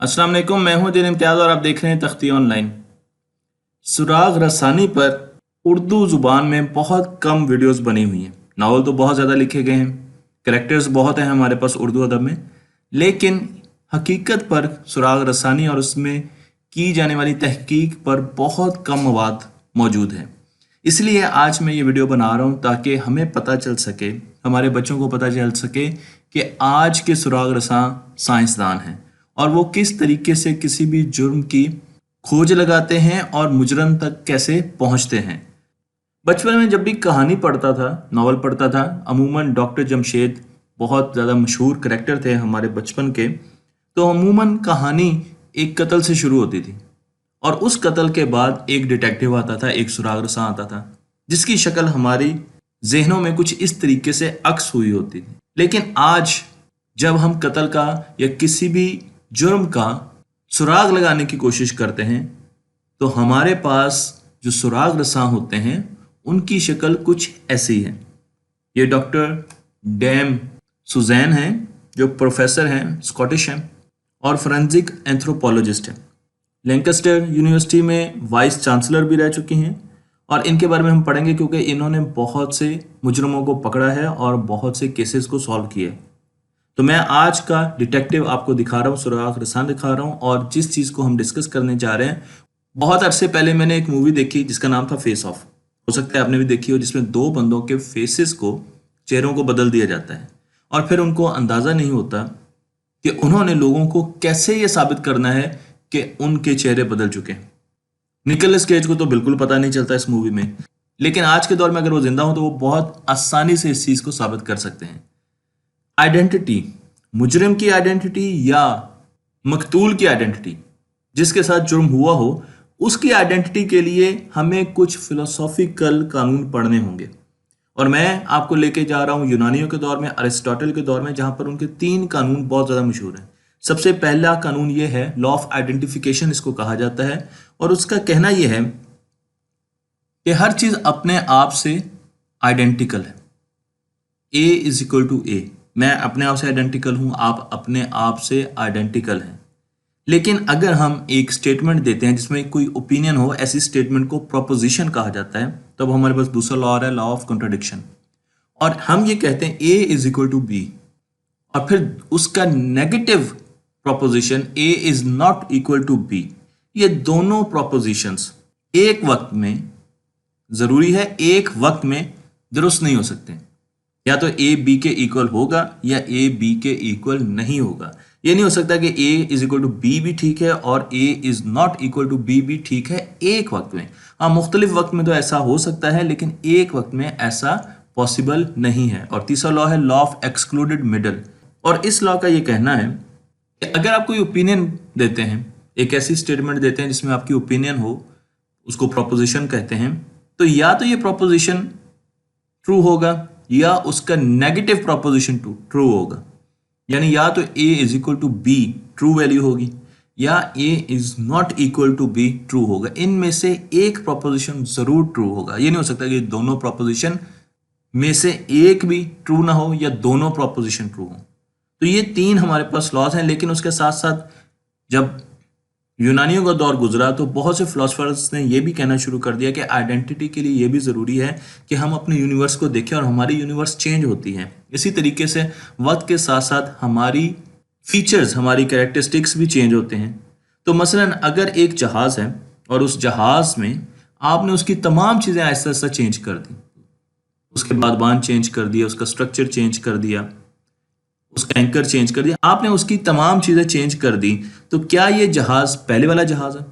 अस्सलाम वालेकुम, मैं हूं दिन इम्तियाज़ और आप देख रहे हैं तख्ती ऑनलाइन। सुराग रसानी पर उर्दू ज़ुबान में बहुत कम वीडियोस बनी हुई हैं। नावल तो बहुत ज़्यादा लिखे गए हैं, करेक्टर्स बहुत हैं हमारे पास उर्दू अदब में, लेकिन हकीकत पर सुराग रसानी और उसमें की जाने वाली तहकीक पर बहुत कम मवाद मौजूद है। इसलिए आज मैं ये वीडियो बना रहा हूँ ताकि हमें पता चल सके, हमारे बच्चों को पता चल सके कि आज के सुराग रसां साइंसदान हैं और वो किस तरीके से किसी भी जुर्म की खोज लगाते हैं और मुजरम तक कैसे पहुंचते हैं। बचपन में जब भी कहानी पढ़ता था, नॉवल पढ़ता था, अमूमन डॉक्टर जमशेद बहुत ज़्यादा मशहूर करेक्टर थे हमारे बचपन के, तो अमूमन कहानी एक कत्ल से शुरू होती थी और उस कत्ल के बाद एक डिटेक्टिव आता था, एक सुराग रसां आता था जिसकी शक्ल हमारी जहनों में कुछ इस तरीके से अक्स हुई होती थी। लेकिन आज जब हम कत्ल का या किसी भी जुर्म का सुराग लगाने की कोशिश करते हैं तो हमारे पास जो सुराग रसां होते हैं उनकी शक्ल कुछ ऐसी है। ये डॉक्टर डैम सुजैन हैं जो प्रोफेसर हैं, स्कॉटिश हैं और फोरेंसिक एंथ्रोपोलॉजिस्ट हैं। लैंकेस्टर यूनिवर्सिटी में वाइस चांसलर भी रह चुकी हैं और इनके बारे में हम पढ़ेंगे क्योंकि इन्होंने बहुत से मुजरमों को पकड़ा है और बहुत से केसेस को सॉल्व किया है। तो मैं आज का डिटेक्टिव आपको दिखा रहा हूँ, सुराग रसां दिखा रहा हूँ और जिस चीज़ को हम डिस्कस करने जा रहे हैं, बहुत अरसे पहले मैंने एक मूवी देखी जिसका नाम था फेस ऑफ। हो सकता है आपने भी देखी हो, जिसमें दो बंदों के फेसेस को, चेहरों को बदल दिया जाता है और फिर उनको अंदाज़ा नहीं होता कि उन्होंने लोगों को कैसे ये साबित करना है कि उनके चेहरे बदल चुके हैं। निकोलस केज को तो बिल्कुल पता नहीं चलता इस मूवी में, लेकिन आज के दौर में अगर वो जिंदा हो तो वो बहुत आसानी से इस चीज़ को साबित कर सकते हैं। आइडेंटिटी, मुजरिम की आइडेंटिटी या मकतूल की आइडेंटिटी, जिसके साथ जुर्म हुआ हो, उसकी आइडेंटिटी के लिए हमें कुछ फिलोसॉफिकल कानून पढ़ने होंगे और मैं आपको लेके जा रहा हूँ यूनानियों के दौर में, अरिस्टोटल के दौर में, जहां पर उनके 3 कानून बहुत ज़्यादा मशहूर हैं। सबसे पहला कानून ये है, लॉ ऑफ आइडेंटिफिकेशन इसको कहा जाता है और उसका कहना यह है कि हर चीज़ अपने आप से आइडेंटिकल है। ए इज इक्वल टू ए, मैं अपने आप से आइडेंटिकल हूं, आप अपने आप से आइडेंटिकल हैं। लेकिन अगर हम एक स्टेटमेंट देते हैं जिसमें कोई ओपिनियन हो, ऐसी स्टेटमेंट को प्रोपोजिशन कहा जाता है, तब हमारे पास दूसरा लॉ आ रहा है, लॉ ऑफ कॉन्ट्रडिक्शन। और हम ये कहते हैं A is equal to B और फिर उसका negative proposition A is not equal to B. ये दोनों प्रोपोजिशंस एक वक्त में, जरूरी है एक वक्त में, दुरुस्त नहीं हो सकते। या तो ए बी के इक्वल होगा या ए बी के इक्वल नहीं होगा। ये नहीं हो सकता कि A is equal to B भी ठीक है और A is not equal to B भी ठीक है एक वक्त में। हाँ, मुख्तलिफ वक्त में तो ऐसा हो सकता है, लेकिन एक वक्त में ऐसा पॉसिबल नहीं है। और तीसरा लॉ है लॉ ऑफ एक्सक्लूडेड मिडल, और इस लॉ का ये कहना है कि अगर आप कोई ओपिनियन देते हैं, एक ऐसी स्टेटमेंट देते हैं जिसमें आपकी ओपिनियन हो, उसको प्रोपोजिशन कहते हैं, तो या तो ये प्रोपोजिशन ट्रू होगा या उसका नेगेटिव प्रोपोजिशन ट्रू होगा। यानी या तो A is equal to B true value होगी या A is not equal to B true होगा। इनमें से एक प्रोपोजिशन जरूर ट्रू होगा। ये नहीं हो सकता कि दोनों प्रोपोजिशन में से एक भी ट्रू ना हो या दोनों प्रोपोजिशन ट्रू हो। तो ये 3 हमारे पास लॉज हैं, लेकिन उसके साथ साथ जब यूनानियों का दौर गुजरा तो बहुत से फिलोसफर्स ने यह भी कहना शुरू कर दिया कि आइडेंटिटी के लिए यह भी ज़रूरी है कि हम अपने यूनिवर्स को देखें और हमारी यूनिवर्स चेंज होती है। इसी तरीके से वक्त के साथ साथ हमारी फीचर्स, हमारी कैरेक्टरिस्टिक्स भी चेंज होते हैं। तो मसलन अगर एक जहाज़ है और उस जहाज़ में आपने उसकी तमाम चीज़ें आहिस्ता आहिस्ता चेंज कर दी, उसके बादबान चेंज कर दिया, उसका स्ट्रक्चर चेंज कर दिया, उसका एंकर चेंज कर दिया, आपने उसकी तमाम चीज़ें चेंज कर दी, तो क्या ये जहाज़ पहले वाला जहाज़ है?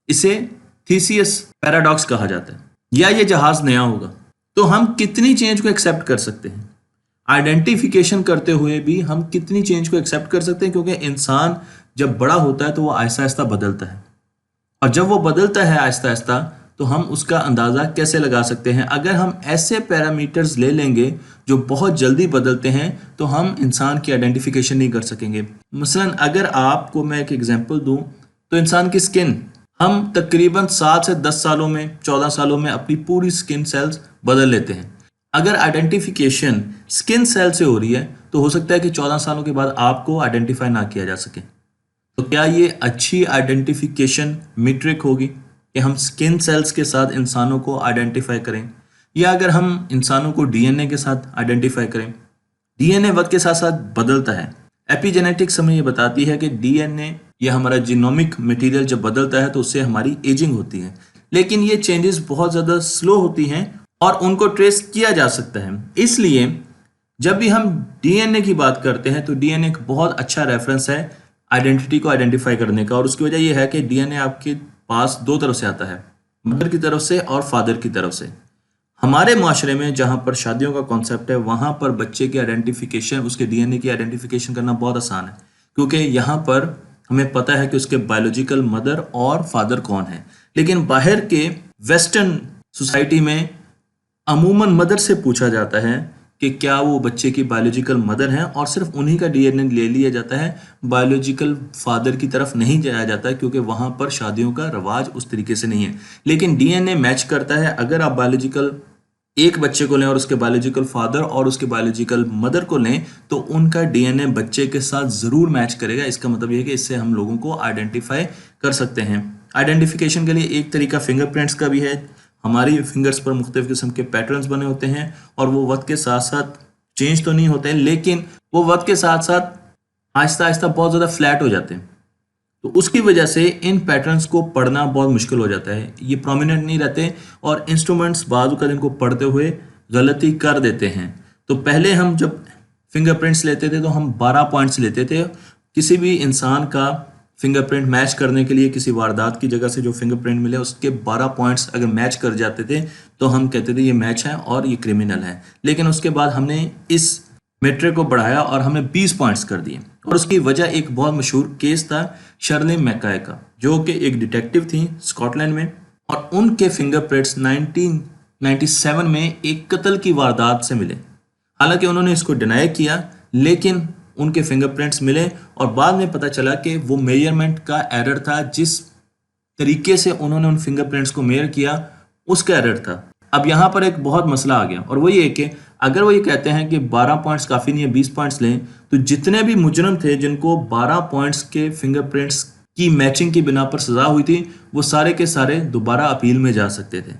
इसे थीसियस पैराडॉक्स कहा जाता है। या ये जहाज़ नया होगा? तो हम कितनी चेंज को एक्सेप्ट कर सकते हैं? आइडेंटिफिकेशन करते हुए भी हम कितनी चेंज को एक्सेप्ट कर सकते हैं? क्योंकि इंसान जब बड़ा होता है तो वो आहिस्ता आहिस्ता बदलता है और जब वो बदलता है आहिस्ता आहिस्ता, तो हम उसका अंदाज़ा कैसे लगा सकते हैं? अगर हम ऐसे पैरामीटर्स ले लेंगे जो बहुत जल्दी बदलते हैं तो हम इंसान की आइडेंटिफिकेशन नहीं कर सकेंगे। मसलन अगर आपको मैं एक एग्जांपल दूं तो इंसान की स्किन, हम तकरीबन 7 से 10 सालों में, 14 सालों में अपनी पूरी स्किन सेल्स बदल लेते हैं। अगर आइडेंटिफिकेशन स्किन सेल से हो रही है तो हो सकता है कि 14 सालों के बाद आपको आइडेंटिफाई ना किया जा सके। तो क्या ये अच्छी आइडेंटिफिकेशन मीट्रिक होगी कि हम स्किन सेल्स के साथ इंसानों को आइडेंटिफाई करें, या अगर हम इंसानों को डीएनए के साथ आइडेंटिफाई करें? डीएनए वक्त के साथ साथ बदलता है। एपिजेनेटिक्स हमें ये बताती है कि डीएनए या हमारा जीनोमिक मटेरियल जब बदलता है तो उससे हमारी एजिंग होती है, लेकिन ये चेंजेस बहुत ज़्यादा स्लो होती हैं और उनको ट्रेस किया जा सकता है। इसलिए जब भी हम डीएनए की बात करते हैं तो डीएनए एक बहुत अच्छा रेफरेंस है आइडेंटिटी को आइडेंटिफाई करने का, और उसकी वजह यह है कि डीएनए आपके पास दो तरफ से आता है, मदर की तरफ से और फादर की तरफ से। हमारे माशरे में जहाँ पर शादियों का कॉन्सेप्ट है वहाँ पर बच्चे की आइडेंटिफिकेशन, उसके डीएनए की आइडेंटिफिकेशन करना बहुत आसान है, क्योंकि यहाँ पर हमें पता है कि उसके बायोलॉजिकल मदर और फादर कौन है। लेकिन बाहर के वेस्टर्न सोसाइटी में अमूमन मदर से पूछा जाता है कि क्या वो बच्चे की बायोलॉजिकल मदर हैं, और सिर्फ उन्हीं का डीएनए ले लिया जाता है, बायोलॉजिकल फादर की तरफ नहीं जाया जाता है, क्योंकि वहाँ पर शादियों का रवाज उस तरीके से नहीं है। लेकिन डीएनए मैच करता है। अगर आप बायोलॉजिकल एक बच्चे को लें और उसके बायोलॉजिकल फादर और उसके बायोलॉजिकल मदर को लें तो उनका डीएनए बच्चे के साथ ज़रूर मैच करेगा। इसका मतलब यह है कि इससे हम लोगों को आइडेंटिफाई कर सकते हैं। आइडेंटिफिकेशन के लिए एक तरीका फिंगरप्रिंट्स का भी है। हमारी फिंगर्स पर मुख्तलिफ किस्म के पैटर्न्स बने होते हैं और वो वक्त के साथ साथ चेंज तो नहीं होते हैं, लेकिन वो वक्त के साथ साथ आहिस्ता आहिस्ता बहुत ज़्यादा फ्लैट हो जाते हैं। तो उसकी वजह से इन पैटर्न्स को पढ़ना बहुत मुश्किल हो जाता है, ये प्रोमिनेंट नहीं रहते और इंस्ट्रूमेंट्स बाजू का इनको पढ़ते हुए गलती कर देते हैं। तो पहले हम जब फिंगरप्रिंट्स लेते थे तो हम 12 पॉइंट्स लेते थे। किसी भी इंसान का फिंगरप्रिंट मैच करने के लिए किसी वारदात की जगह से जो फिंगरप्रिंट मिले उसके 12 पॉइंट्स अगर मैच कर जाते थे तो हम कहते थे ये मैच है और ये क्रिमिनल है। लेकिन उसके बाद हमने इस मेट्रिक को बढ़ाया और हमने 20 पॉइंट्स कर दिए, और उसकी वजह एक बहुत मशहूर केस था शर्ली मैकाय का, जो कि एक डिटेक्टिव थी स्कॉटलैंड में, और उनके फिंगरप्रिंट्स 1997 में एक कत्ल की वारदात से मिले। हालांकि उन्होंने इसको डिनाई किया, लेकिन उनके फिंगरप्रिंट्स मिले और बाद में पता चला कि वो मेजरमेंट का एरर था। जिस तरीके से उन्होंने उन फिंगरप्रिंट्स को मेजर किया उसका एरर था। अब यहाँ पर एक बहुत मसला आ गया, और वो ये कि अगर वो ये कहते हैं कि 12 पॉइंट्स काफ़ी नहीं है, 20 पॉइंट्स लें, तो जितने भी मुजरम थे जिनको 12 पॉइंट्स के फिंगरप्रिंट्स की मैचिंग की बिना पर सज़ा हुई थी वो सारे के सारे दोबारा अपील में जा सकते थे।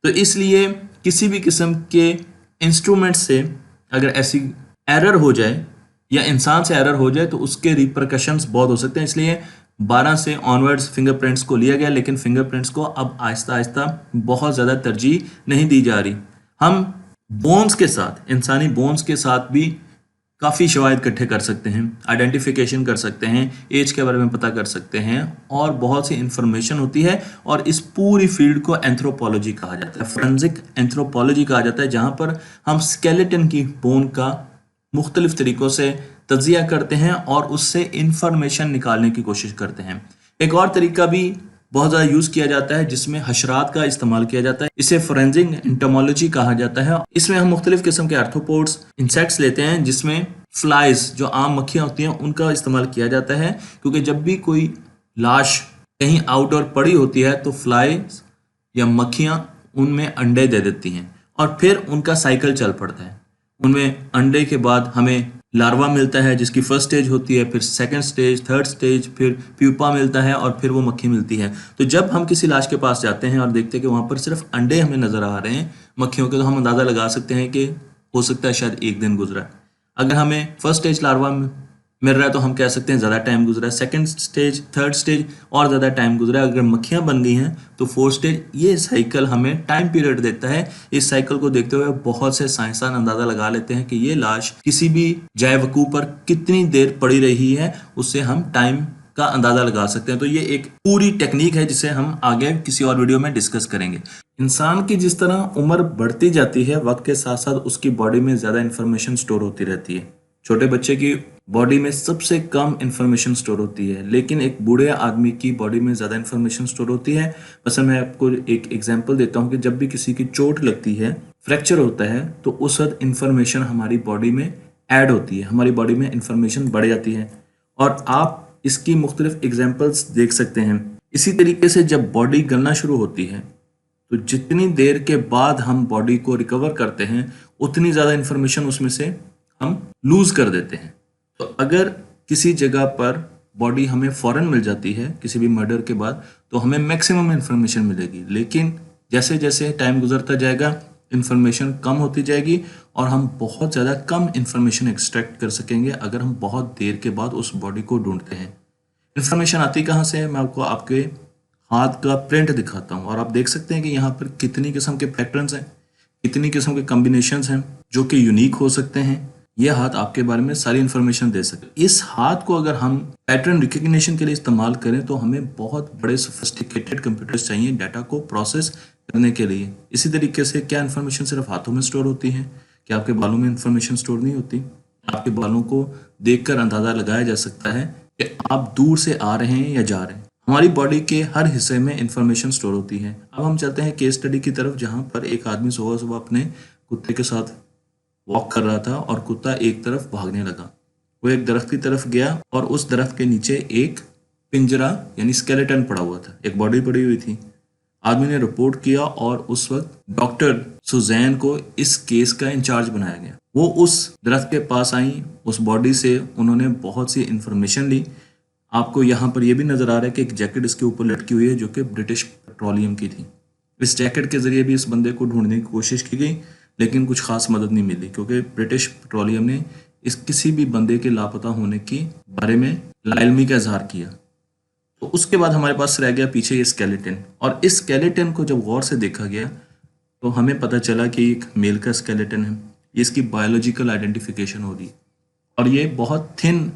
तो इसलिए किसी भी किस्म के इंस्ट्रूमेंट से अगर ऐसी एरर हो जाए या इंसान से एरर हो जाए तो उसके रिपरकशंस बहुत हो सकते हैं। इसलिए 12 से ऑनवर्ड्स फिंगरप्रिंट्स को लिया गया, लेकिन फिंगरप्रिंट्स को अब आहिस्ता आहिस्ता बहुत ज़्यादा तरजीह नहीं दी जा रही। हम बोन्स के साथ, इंसानी बोन्स के साथ भी काफ़ी शवाहिद इकट्ठे कर सकते हैं, आइडेंटिफिकेशन कर सकते हैं, एज के बारे में पता कर सकते हैं, और बहुत सी इंफॉर्मेशन होती है। और इस पूरी फील्ड को एंथ्रोपोलॉजी कहा जाता है, फोरेंसिक एंथ्रोपोलॉजी कहा जाता है, जहाँ पर हम स्केलेटन की बोन का मुख्तलिफ तरीक़ों से तज्जिया करते हैं और उससे इंफॉर्मेशन निकालने की कोशिश करते हैं। एक और तरीका भी बहुत ज़्यादा यूज़ किया जाता है जिसमें हशरात का इस्तेमाल किया जाता है, इसे फोरेंसिक एंटोमोलॉजी कहा जाता है। इसमें हम मुख्तलिफ किस्म के आर्थ्रोपोड्स, इंसेक्ट्स लेते हैं, जिसमें फ्लाइज जो आम मक्खियाँ होती हैं उनका इस्तेमाल किया जाता है, क्योंकि जब भी कोई लाश कहीं आउटडोर पड़ी होती है तो फ्लाइज या मक्खियाँ उनमें अंडे दे देती हैं और फिर उनका साइकिल चल पड़ता है। उनमें अंडे के बाद हमें लार्वा मिलता है जिसकी फर्स्ट स्टेज होती है, फिर सेकंड स्टेज, थर्ड स्टेज, फिर प्यूपा मिलता है और फिर वो मक्खी मिलती है। तो जब हम किसी लाश के पास जाते हैं और देखते हैं कि वहाँ पर सिर्फ अंडे हमें नज़र आ रहे हैं मक्खियों के, तो हम अंदाज़ा लगा सकते हैं कि हो सकता है शायद एक दिन गुजरा है। अगर हमें फर्स्ट स्टेज लार्वा मिल रहा है तो हम कह सकते हैं ज़्यादा टाइम गुजरा है, सेकंड स्टेज, थर्ड स्टेज और ज़्यादा टाइम गुजरा है। अगर मक्खियाँ बन गई हैं तो फोर्थ स्टेज। ये साइकिल हमें टाइम पीरियड देता है। इस साइकिल को देखते हुए बहुत से साइंसदान अंदाज़ा लगा लेते हैं कि ये लाश किसी भी जाए वकूफ़ पर कितनी देर पड़ी रही है, उससे हम टाइम का अंदाज़ा लगा सकते हैं। तो ये एक पूरी टेक्निक है जिसे हम आगे किसी और वीडियो में डिस्कस करेंगे। इंसान की जिस तरह उम्र बढ़ती जाती है, वक्त के साथ साथ उसकी बॉडी में ज़्यादा इन्फॉर्मेशन स्टोर होती रहती है। छोटे बच्चे की बॉडी में सबसे कम इन्फॉर्मेशन स्टोर होती है, लेकिन एक बूढ़े आदमी की बॉडी में ज़्यादा इन्फॉर्मेशन स्टोर होती है। वैसे मैं आपको एक एग्जांपल देता हूँ कि जब भी किसी की चोट लगती है, फ्रैक्चर होता है, तो उस वक्त इन्फॉर्मेशन हमारी बॉडी में ऐड होती है, हमारी बॉडी में इन्फॉर्मेशन बढ़ जाती है, और आप इसकी मुख्तलिफ एग्जाम्पल्स देख सकते हैं। इसी तरीके से जब बॉडी गलना शुरू होती है तो जितनी देर के बाद हम बॉडी को रिकवर करते हैं उतनी ज़्यादा इन्फॉर्मेशन उसमें से हम लूज़ कर देते हैं। तो अगर किसी जगह पर बॉडी हमें फ़ौरन मिल जाती है किसी भी मर्डर के बाद तो हमें मैक्सिमम इन्फॉर्मेशन मिलेगी, लेकिन जैसे जैसे टाइम गुजरता जाएगा इन्फॉर्मेशन कम होती जाएगी और हम बहुत ज़्यादा कम इन्फॉर्मेशन एक्सट्रैक्ट कर सकेंगे अगर हम बहुत देर के बाद उस बॉडी को ढूंढते हैं। इन्फॉर्मेशन आती कहाँ से है? मैं आपको आपके हाथ का प्रिंट दिखाता हूँ और आप देख सकते हैं कि यहाँ पर कितनी किस्म के पैटर्न्स हैं, कितनी किस्म के कॉम्बिनेशंस हैं जो कि यूनिक हो सकते हैं। ये हाथ आपके बारे में सारी इन्फॉर्मेशन दे सकते हैं। इस हाथ को अगर हम पैटर्न रिकग्निशन के लिए इस्तेमाल करें तो हमें बहुत बड़े सोफिस्टिकेटेड कंप्यूटर्स चाहिए डाटा को प्रोसेस करने के लिए। इसी तरीके से क्या इन्फॉर्मेशन सिर्फ हाथों में स्टोर होती है? क्या आपके बालों में इन्फॉर्मेशन स्टोर नहीं होती? आपके बालों को देखकर अंदाजा लगाया जा सकता है कि आप दूर से आ रहे हैं या जा रहे हैं। हमारी बॉडी के हर हिस्से में इंफॉर्मेशन स्टोर होती है। अब हम चलते हैं केस स्टडी की तरफ, जहां पर एक आदमी सुबह सुबह अपने कुत्ते के साथ वॉक कर रहा था और कुत्ता एक तरफ भागने लगा। वो एक दरख्त की तरफ गया और उस दरख्त के नीचे एक पिंजरा यानी स्केलेटन पड़ा हुआ था, एक बॉडी पड़ी हुई थी। आदमी ने रिपोर्ट किया और उस वक्त डॉक्टर सुजैन को इस केस का इंचार्ज बनाया गया। वो उस दरख्त के पास आई, उस बॉडी से उन्होंने बहुत सी इंफॉर्मेशन ली। आपको यहाँ पर यह भी नजर आ रहा है कि एक जैकेट इसके ऊपर लटकी हुई है जो कि ब्रिटिश पेट्रोलियम की थी। इस जैकेट के जरिए भी इस बंदे को ढूंढने की कोशिश की गई, लेकिन कुछ खास मदद नहीं मिली क्योंकि ब्रिटिश पेट्रोलियम ने इस किसी भी बंदे के लापता होने के बारे में लाइलमी का इजहार किया। तो उसके बाद हमारे पास रह गया पीछे ये स्केलेटन, और इस स्केलेटन को जब गौर से देखा गया तो हमें पता चला कि एक मेल का स्केलेटन है। ये इसकी बायोलॉजिकल आइडेंटिफिकेशन हो रही, और ये बहुत थिन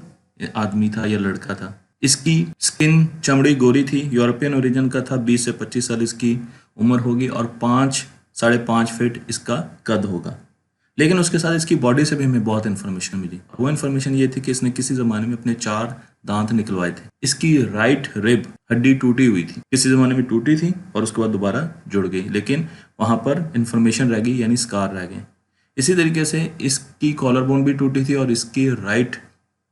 आदमी था, यह लड़का था। इसकी स्किन चमड़ी गोरी थी, यूरोपियन ओरिजिन का था, 20 से 25 साल इसकी उम्र होगी और 5-5.5 फीट इसका कद होगा। लेकिन उसके साथ इसकी बॉडी से भी हमें बहुत इन्फॉर्मेशन मिली। वो इन्फॉर्मेशन ये थी कि इसने किसी ज़माने में अपने 4 दांत निकलवाए थे। इसकी राइट रिब हड्डी टूटी हुई थी, किसी ज़माने में टूटी थी और उसके बाद दोबारा जुड़ गई, लेकिन वहाँ पर इन्फॉर्मेशन रह गई यानी स्कार रह गए। इसी तरीके से इसकी कॉलर बोन भी टूटी थी और इसकी राइट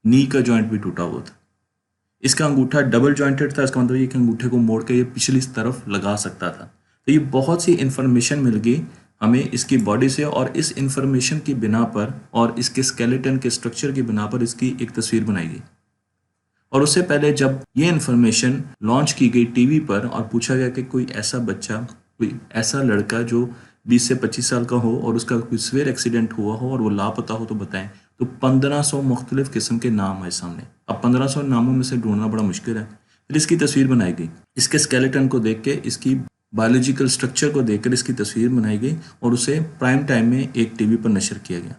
नी का जॉइंट भी टूटा हुआ था। इसका अंगूठा डबल जॉइंटेड था, इसका मतलब ये कि अंगूठे को मोड़ के ये पिछली तरफ लगा सकता था। तो ये बहुत सी इन्फॉर्मेशन मिल गई हमें इसकी बॉडी से, और इस इन्फॉर्मेशन की बिना पर और इसके स्केलेटन के स्ट्रक्चर की बिना पर इसकी एक तस्वीर बनाई गई। और उससे पहले जब ये इन्फॉर्मेशन लॉन्च की गई टीवी पर और पूछा गया कि कोई ऐसा बच्चा, कोई ऐसा लड़का जो 20 से 25 साल का हो और उसका कोई सवेर एक्सीडेंट हुआ हो और वो लापता हो तो बताएं, तो 1500 मुख्तलिफ किस्म के नाम आए सामने। अब 1500 नामों में से ढूंढना बड़ा मुश्किल है। फिर इसकी तस्वीर बनाई गई, इसके स्केलेटन को देख के, इसकी बायोलॉजिकल स्ट्रक्चर को देखकर इसकी तस्वीर बनाई गई और उसे प्राइम टाइम में एक टीवी पर नशर किया गया।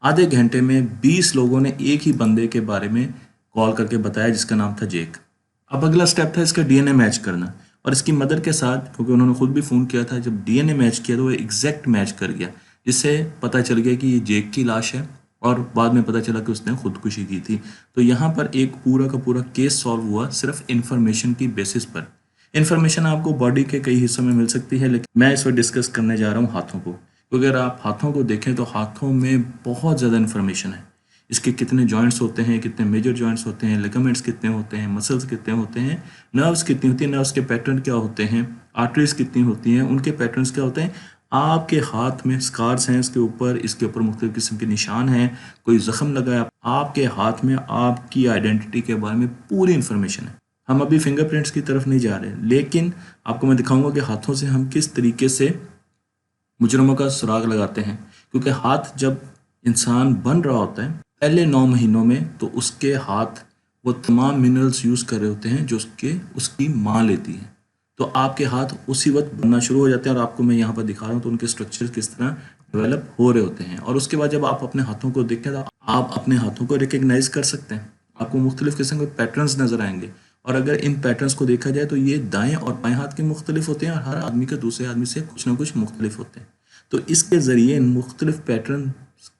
आधे घंटे में 20 लोगों ने एक ही बंदे के बारे में कॉल करके बताया जिसका नाम था जेक। अब अगला स्टेप था इसका डीएनए मैच करना, और इसकी मदर के साथ, क्योंकि उन्होंने खुद भी फ़ोन किया था, जब डीएनए मैच किया तो वो एग्जैक्ट मैच कर गया, जिससे पता चल गया कि ये जेक की लाश है, और बाद में पता चला कि उसने खुदकुशी की थी। तो यहाँ पर एक पूरा का पूरा केस सॉल्व हुआ सिर्फ इन्फॉर्मेशन की बेसिस पर। इन्फॉर्मेशन आपको बॉडी के कई हिस्सों में मिल सकती है, लेकिन मैं इस वक्त डिस्कस करने जा रहा हूँ हाथों को, क्योंकि अगर आप हाथों को देखें तो हाथों में बहुत ज़्यादा इन्फॉर्मेशन है। इसके कितने जॉइंट्स होते हैं, कितने मेजर जॉइंट्स होते हैं, लिगामेंट्स कितने होते हैं, मसल्स कितने होते हैं, नर्व्स कितनी होती हैं, नर्व्स के पैटर्न क्या होते हैं, आर्टरीज कितनी होती हैं, उनके पैटर्न्स क्या होते हैं। आपके हाथ में स्कार्स हैं, इसके ऊपर मुख्तलिफ किस्म के निशान हैं, कोई जख्म लगा है, आपके हाथ में आपकी आइडेंटिटी के बारे में पूरी इंफॉर्मेशन है। हम अभी फिंगरप्रिंट्स की तरफ नहीं जा रहे, लेकिन आपको मैं दिखाऊंगा कि हाथों से हम किस तरीके से मुजरमों का सुराग लगाते हैं। क्योंकि हाथ जब इंसान बन रहा होता है पहले 9 महीनों में, तो उसके हाथ वो तमाम मिनरल्स यूज़ कर रहे होते हैं जो उसकी माँ लेती है। तो आपके हाथ उसी वक्त बनना शुरू हो जाते हैं, और आपको मैं यहाँ पर दिखा रहा हूँ तो उनके स्ट्रक्चर किस तरह डेवलप हो रहे होते हैं। और उसके बाद जब आप अपने हाथों को देखें तो आप अपने हाथों को रिकग्नाइज कर सकते हैं, आपको मुख्तलिफ किस्म के पैटर्न्स नजर आएंगे। और अगर इन पैटर्न्स को देखा जाए तो ये दाएं और बाएं हाथ के मुख्तलिफ होते हैं, और हर आदमी के दूसरे आदमी से कुछ ना कुछ मुख्तलिफ होते हैं। तो इसके ज़रिए इन मुख्तलिफ पैटर्न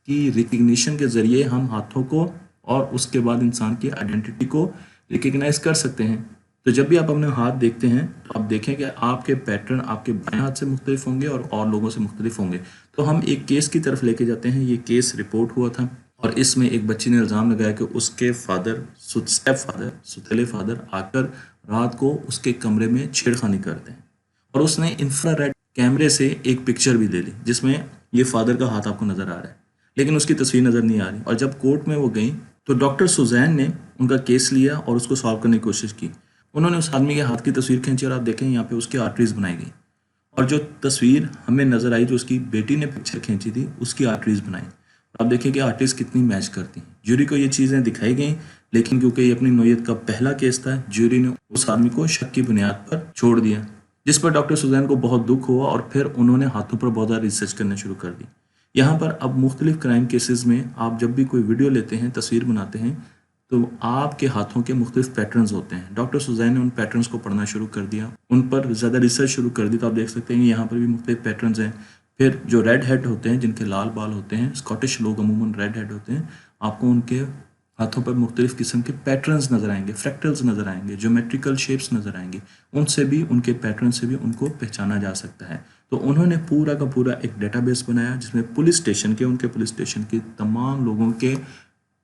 की रिकग्निशन के ज़रिए हम हाथों को और उसके बाद इंसान की आइडेंटिटी को रिकग्नाइज कर सकते हैं। तो जब भी आप अपने हाथ देखते हैं तो आप देखें कि आपके पैटर्न आपके बाएं हाथ से मुख्तलिफ होंगे और लोगों से मुख्तलिफ होंगे। तो हम एक केस की तरफ लेके जाते हैं। ये केस रिपोर्ट हुआ था और इसमें एक बच्ची ने इल्ज़ाम लगाया कि उसके सुतेले फादर आकर रात को उसके कमरे में छेड़खानी करते हैं, और उसने इंफ्रारेड कैमरे से एक पिक्चर भी ले ली जिसमें ये फादर का हाथ आपको नज़र आ रहा है, लेकिन उसकी तस्वीर नज़र नहीं आ रही। और जब कोर्ट में वो गई तो डॉक्टर सुजैन ने उनका केस लिया और उसको सॉल्व करने की कोशिश की। उन्होंने उस आदमी के हाथ की तस्वीर खींची और आप देखें यहाँ पे उसकी आर्टरीज बनाई गई, और जो तस्वीर हमें नजर आई जो उसकी बेटी ने पिक्चर खींची थी उसकी आर्टरीज बनाई। आप देखिए कि आर्टरीज कितनी मैच करती हैं। ज्यूरी को ये चीज़ें दिखाई गई, लेकिन क्योंकि ये अपनी नौयत का पहला केस था, ज्यूरी ने उस आदमी को शक की बुनियाद पर छोड़ दिया, जिस पर डॉक्टर सुजैन को बहुत दुख हुआ और फिर उन्होंने हाथों पर बहुत ज़्यादा रिसर्च करना शुरू कर दी। यहाँ पर अब मुख्तलिफ क्राइम केसेस में आप जब भी कोई वीडियो लेते हैं, तस्वीर बनाते हैं, तो आपके हाथों के मुख्तलिफ पैटर्न्स होते हैं। डॉक्टर सुजैन ने उन पैटर्न्स को पढ़ना शुरू कर दिया, उन पर ज़्यादा रिसर्च शुरू कर दी। तो आप देख सकते हैं कि यहाँ पर भी मुख्तलिफ पैटर्न्स हैं। फिर जो रेड हेड होते हैं, जिनके लाल बाल होते हैं, स्कॉटिश लोग अमूमन रेड हेड होते हैं, आपको उनके हाथों पर मुख्तलिफ किस्म के पैटर्न्स नज़र आएंगे, फ्रैक्टल्स नज़र आएंगे, ज्योमेट्रिकल शेप्स नज़र आएंगे। उनसे भी, उनके पैटर्न से भी उनको पहचाना जा सकता है। तो उन्होंने पूरा का पूरा एक डेटाबेस बनाया जिसमें पुलिस स्टेशन के, उनके पुलिस स्टेशन के तमाम लोगों के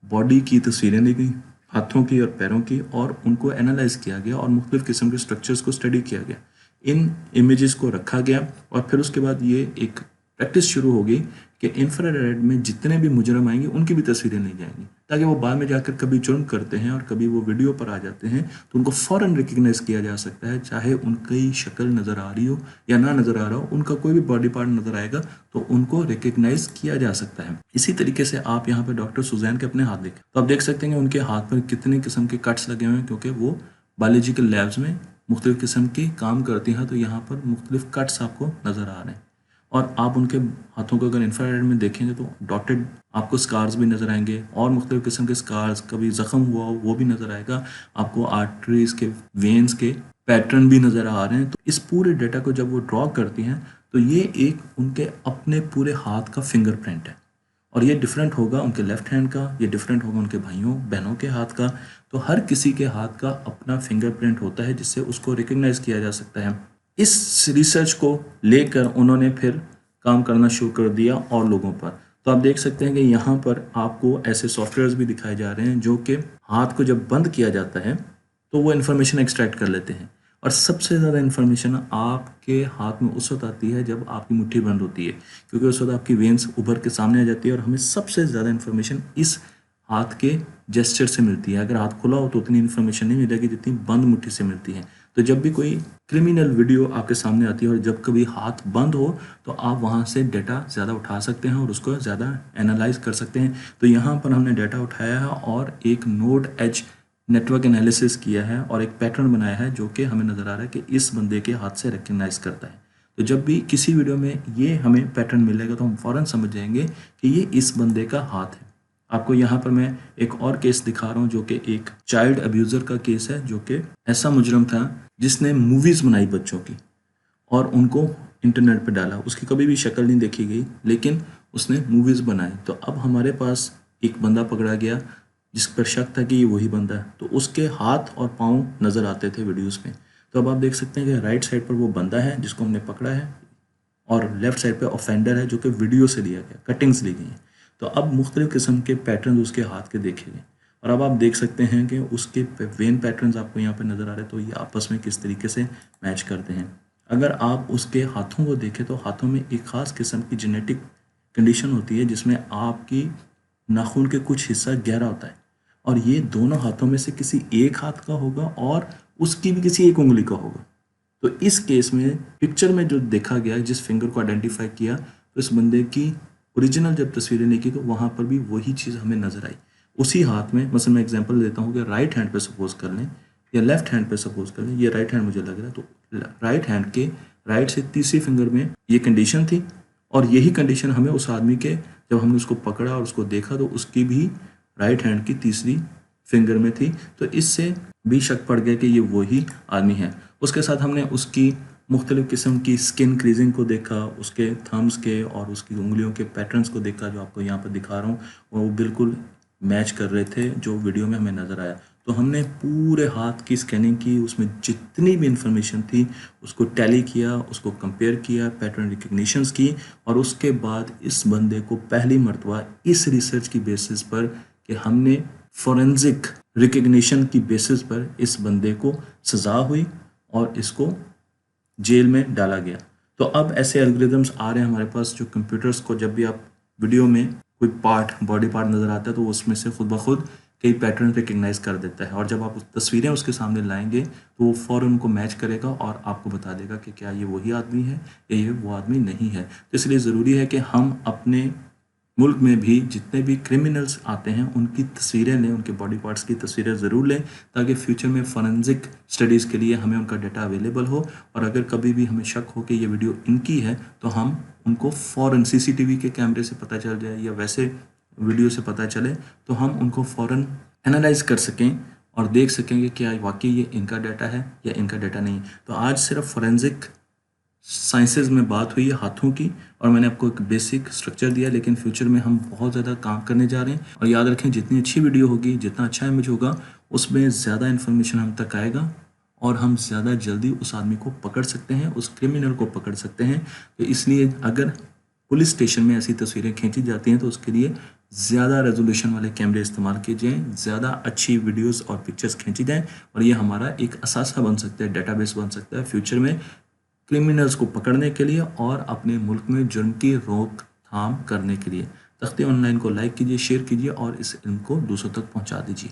बॉडी की तस्वीरें ली गई, हाथों की और पैरों की, और उनको एनालाइज किया गया और मुख्तलिफ किस्म के स्ट्रक्चर्स को स्टडी किया गया। इन इमेजेस को रखा गया और फिर उसके बाद ये एक प्रैक्टिस शुरू हो गई कि इंफ्रारेड में जितने भी मुजरम आएंगे उनकी भी तस्वीरें ली जाएंगी, ताकि वो बाद में जाकर कभी जुर्म करते हैं और कभी वो वीडियो पर आ जाते हैं तो उनको फ़ौरन रिकग्नाइज किया जा सकता है, चाहे उनकी शक्ल नज़र आ रही हो या ना नज़र आ रहा हो, उनका कोई भी बॉडी पार्ट नज़र आएगा तो उनको रिकग्नाइज किया जा सकता है। इसी तरीके से आप यहाँ पर डॉक्टर सुजैन के अपने हाथ देखें तो आप देख सकते हैं कि उनके हाथ पर कितने किस्म के कट्स लगे हुए हैं, क्योंकि वो बायोलॉजिकल लैब्स में मुख्तलिफ किस्म के काम करती हैं, तो यहाँ पर मुख्तलिफ कट्स आपको नज़र आ रहे हैं। और आप उनके हाथों को अगर इंफ्रारेड में देखेंगे तो डॉटेड आपको स्कार्स भी नज़र आएंगे, और मुख्तलिफ किस्म के स्कार्स, कभी ज़ख्म हुआ हो वो भी नज़र आएगा आपको, आर्टरीज के, वेन्स के पैटर्न भी नज़र आ रहे हैं। तो इस पूरे डेटा को जब वो ड्रॉ करती हैं तो ये एक उनके अपने पूरे हाथ का फिंगरप्रिंट है, और ये डिफरेंट होगा उनके लेफ्ट हैंड का, ये डिफरेंट होगा उनके भाइयों बहनों के हाथ का। तो हर किसी के हाथ का अपना फिंगरप्रिंट होता है जिससे उसको रिकग्नाइज किया जा सकता है। इस रिसर्च को लेकर उन्होंने फिर काम करना शुरू कर दिया और लोगों पर। तो आप देख सकते हैं कि यहाँ पर आपको ऐसे सॉफ्टवेयर्स भी दिखाए जा रहे हैं जो कि हाथ को जब बंद किया जाता है तो वो इन्फॉर्मेशन एक्सट्रैक्ट कर लेते हैं, और सबसे ज़्यादा इन्फॉर्मेशन आपके हाथ में उस वक्त आती है जब आपकी मुट्ठी बंद होती है, क्योंकि उस वक्त आपकी वेन्स उभर के सामने आ जाती है, और हमें सबसे ज़्यादा इन्फॉर्मेशन इस हाथ के जेस्चर से मिलती है। अगर हाथ खुला हो तो उतनी इन्फॉर्मेशन नहीं मिलेगी जितनी बंद मुट्ठी से मिलती है। तो जब भी कोई क्रिमिनल वीडियो आपके सामने आती है और जब कभी हाथ बंद हो तो आप वहाँ से डाटा ज़्यादा उठा सकते हैं और उसको ज़्यादा एनालाइज कर सकते हैं। तो यहाँ पर हमने डाटा उठाया है और एक नोड एज नेटवर्क एनालिसिस किया है और एक पैटर्न बनाया है जो कि हमें नज़र आ रहा है कि इस बंदे के हाथ से रिकग्नाइज करता है। तो जब भी किसी वीडियो में ये हमें पैटर्न मिलेगा तो हम फ़ौरन समझ जाएंगे कि ये इस बंदे का हाथ है। आपको यहाँ पर मैं एक और केस दिखा रहा हूँ जो कि एक चाइल्ड अब्यूज़र का केस है, जो कि ऐसा मुजरम था जिसने मूवीज़ बनाई बच्चों की और उनको इंटरनेट पे डाला। उसकी कभी भी शक्ल नहीं देखी गई, लेकिन उसने मूवीज़ बनाई। तो अब हमारे पास एक बंदा पकड़ा गया जिस पर शक था कि ये वही बंदा है, तो उसके हाथ और पाँव नज़र आते थे वीडियोज़ में। तो अब आप देख सकते हैं कि राइट साइड पर वो बंदा है जिसको हमने पकड़ा है, और लेफ़्ट साइड पे ऑफेंडर है जो कि वीडियो से लिया गया, कटिंग्स ली गई हैं। तो अब मुख्तलिफ किस्म के पैटर्न उसके हाथ के देखे गए, और अब आप देख सकते हैं कि उसके वेन पैटर्न्स आपको यहाँ पे नज़र आ रहे हैं, तो ये आपस में किस तरीके से मैच करते हैं। अगर आप उसके हाथों को देखें तो हाथों में एक ख़ास किस्म की जेनेटिक कंडीशन होती है जिसमें आपकी नाखून के कुछ हिस्सा गहरा होता है, और ये दोनों हाथों में से किसी एक हाथ का होगा और उसकी भी किसी एक उंगली का होगा। तो इस केस में पिक्चर में जो देखा गया, जिस फिंगर को आइडेंटिफाई किया, तो इस बंदे की ओरिजिनल जब तस्वीरें नहीं की तो वहाँ पर भी वही चीज़ हमें नज़र आई। उसी हाथ में, मसलन मैं एग्जांपल देता हूँ कि राइट हैंड पे सपोज कर लें या लेफ्ट हैंड पे सपोज कर लें, ये राइट हैंड मुझे लग रहा है, तो राइट हैंड के राइट से तीसरी फिंगर में ये कंडीशन थी, और यही कंडीशन हमें उस आदमी के, जब हमने उसको पकड़ा और उसको देखा तो उसकी भी राइट हैंड की तीसरी फिंगर में थी। तो इससे भी शक पड़ गया कि ये वही आदमी है। उसके साथ हमने उसकी मुख्तलिफ किस्म की स्किन क्रीजिंग को देखा, उसके थम्स के और उसकी उंगलियों के पैटर्न्स को देखा, जो आपको यहाँ पर दिखा रहा हूँ, और वो बिल्कुल मैच कर रहे थे जो वीडियो में हमें नज़र आया। तो हमने पूरे हाथ की स्कैनिंग की, उसमें जितनी भी इंफॉर्मेशन थी उसको टैली किया, उसको कंपेयर किया, पैटर्न रिकग्निशंस की, और उसके बाद इस बंदे को पहली मरतबा इस रिसर्च की बेसिस पर कि हमने फोरेंसिक रिकग्निशन की बेसिस पर इस बंदे को सज़ा हुई और इसको जेल में डाला गया। तो अब ऐसे एल्गोरिदम्स आ रहे हैं हमारे पास जो कंप्यूटर्स को, जब भी आप वीडियो में कोई पार्ट, बॉडी पार्ट नज़र आता है तो उसमें से खुद ब खुद कई पैटर्न रिकग्नाइज कर देता है, और जब आप उस तस्वीरें उसके सामने लाएंगे तो वो फ़ौरन उनको मैच करेगा और आपको बता देगा कि क्या ये वही आदमी है या ये वो आदमी नहीं है। तो इसलिए ज़रूरी है कि हम अपने मुल्क में भी जितने भी क्रिमिनल्स आते हैं उनकी तस्वीरें लें, उनके बॉडी पार्ट्स की तस्वीरें ज़रूर लें, ताकि फ्यूचर में फॉरेंसिक स्टडीज़ के लिए हमें उनका डाटा अवेलेबल हो, और अगर कभी भी हमें शक हो कि ये वीडियो इनकी है तो हम उनको फ़ौरन सीसीटीवी के कैमरे से पता चल जाए या वैसे वीडियो से पता चले तो हम उनको फ़ौरन एनालाइज कर सकें और देख सकें कि क्या वाकई ये इनका डाटा है या इनका डाटा नहीं। तो आज सिर्फ फॉरेंसिक साइंसेज में बात हुई है हाथों की, और मैंने आपको एक बेसिक स्ट्रक्चर दिया, लेकिन फ्यूचर में हम बहुत ज़्यादा काम करने जा रहे हैं। और याद रखें, जितनी अच्छी वीडियो होगी, जितना अच्छा इमेज होगा, उसमें ज़्यादा इन्फॉर्मेशन हम तक आएगा और हम ज़्यादा जल्दी उस आदमी को पकड़ सकते हैं, उस क्रिमिनल को पकड़ सकते हैं। तो इसलिए अगर पुलिस स्टेशन में ऐसी तस्वीरें खींची जाती हैं तो उसके लिए ज़्यादा रेजोल्यूशन वाले कैमरे इस्तेमाल किए जाएँ, ज़्यादा अच्छी वीडियोस और पिक्चर्स खींची जाएँ, और ये हमारा एक असासा बन सकता है, डेटाबेस बन सकता है फ्यूचर में क्रिमिनल्स को पकड़ने के लिए और अपने मुल्क में जुर्म की रोकथाम करने के लिए। तख्ती ऑनलाइन को लाइक कीजिए, शेयर कीजिए और इस इल्म को दूसरों तक पहुंचा दीजिए।